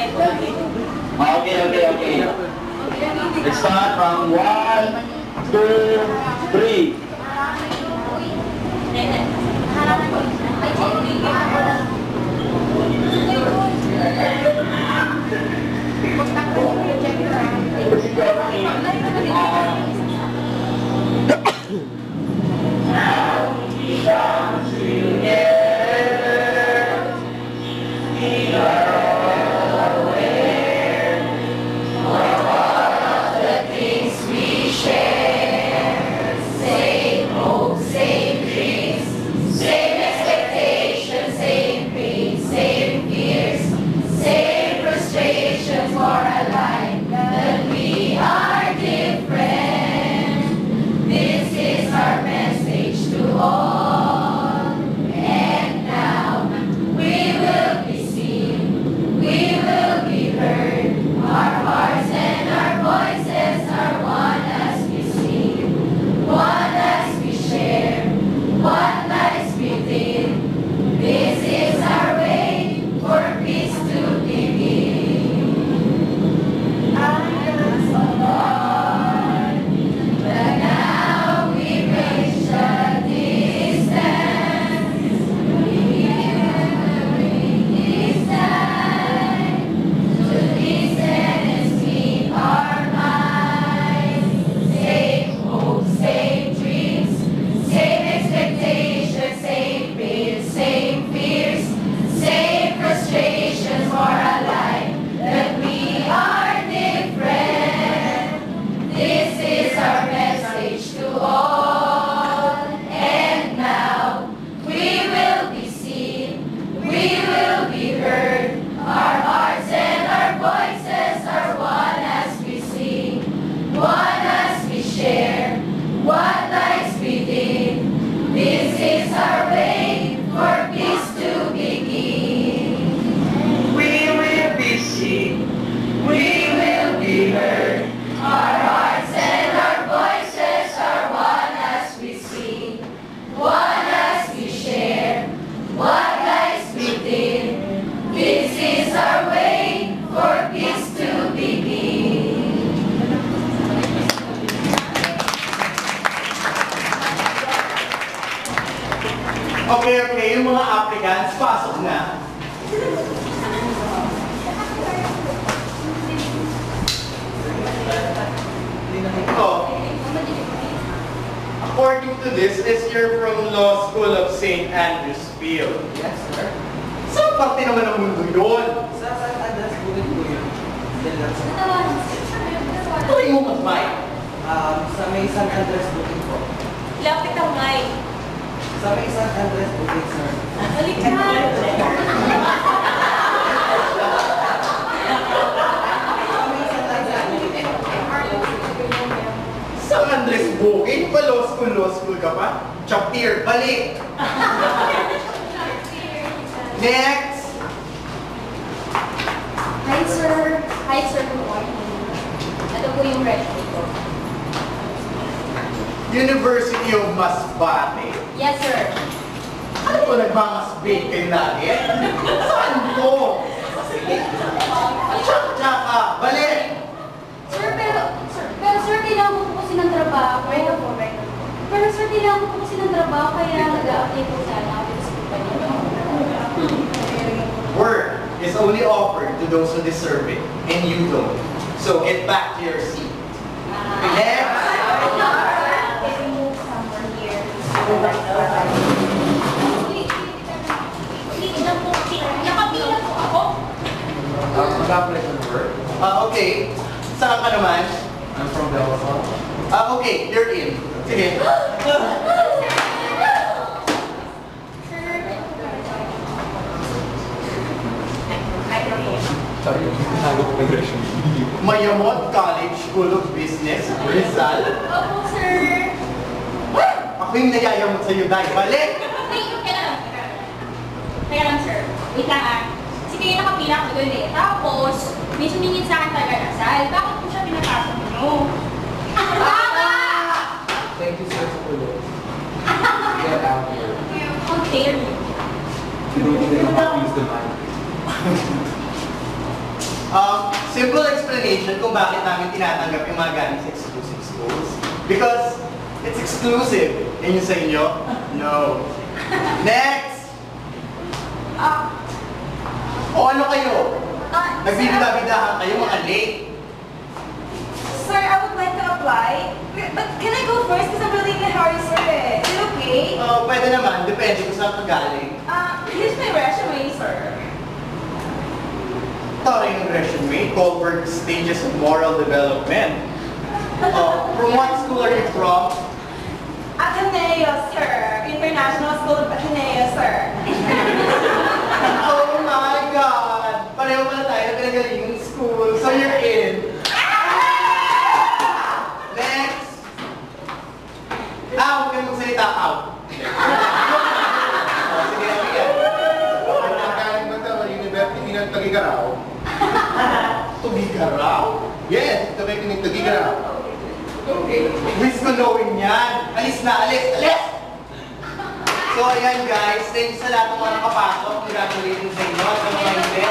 Okay. Let's start from 1, 2, 3. Okay, yung mga applicants, pasok na. According to this, you're from Law School of St. Andrews Field. Yes, sir. Saan parte naman ng mundo yun? Sa San Andres Bukid po yun. Tuloy mo mas, Mike. Sa may San Andres Bukid po. Lapit ang mic. Sa may San Andres Bukid, sir. Balik ka! San Andres Bukid? Pa law school ka pa? Chapter, balik! Next! Hi, sir. Hi, sir. Good morning. Ito po yung resume ko. University of Masbate. Yes, sir. Ano po nagmamasbate kayo natin? Saan po? Tsaka, balik! Sir, pero sir, kailangan ko po kasi ng trabaho. Pero sir, kailangan ko po kasi ng trabaho, kaya nag-a-apply po sana ako sa kumpanya. Work is only offered to those who deserve it, and you don't. So get back to your seat. Next! Nakabilang po ako. Mag-apply ko ng work. Okay. Saan ka naman? I'm from Belfast. Okay, you're in. Sige. Sorry, nagtago ko yung resume. Mayamot College School of Business, Rizal. Opo, sir. Ako yung nayayamot sa'yo, Day. Balik! Wait, kaya lang, sir. Wait lang, ah. Kasi kayo nakapila ko doon eh. Tapos, may sumingin sa akin taga-Rizal. Bakit po siya pinapasok nyo? Tama! Thank you, sir, for the get out here. How dare you? You don't even know how to use the mic. reason kung bakit namin tinatanggap yung mga galing sa exclusive schools. Because it's exclusive. Yan yung sa inyo? No. Next! O ano kayo? Nagbibida-bidahan kayo mga late. Sir, I would like to apply. But can I go first? Because I'm really in a hurry, sir. Is it okay? Pwede naman. Depende kung saan ka galing. Here's my resume, sir. Taray ng resume, Goldberg Stages of Moral Development. From what school are you from? Ateneo, sir. International School of Ateneo, sir. Oh my God! Pareho pala tayo na pinagaling yung school. So you're in. Next! Huwag kang magsalita, out. Sige, sige. Nakaling ba ito? University ng Tagigaraw? Tugigaraw? Yes, ito kayo ng Tagigaraw. Wish ko knowing yan. Alis na, alis, alis! So ayan guys, thank you sa lahat ng mga nakapasok. Congratulations sa inyo. Sa mga hindi.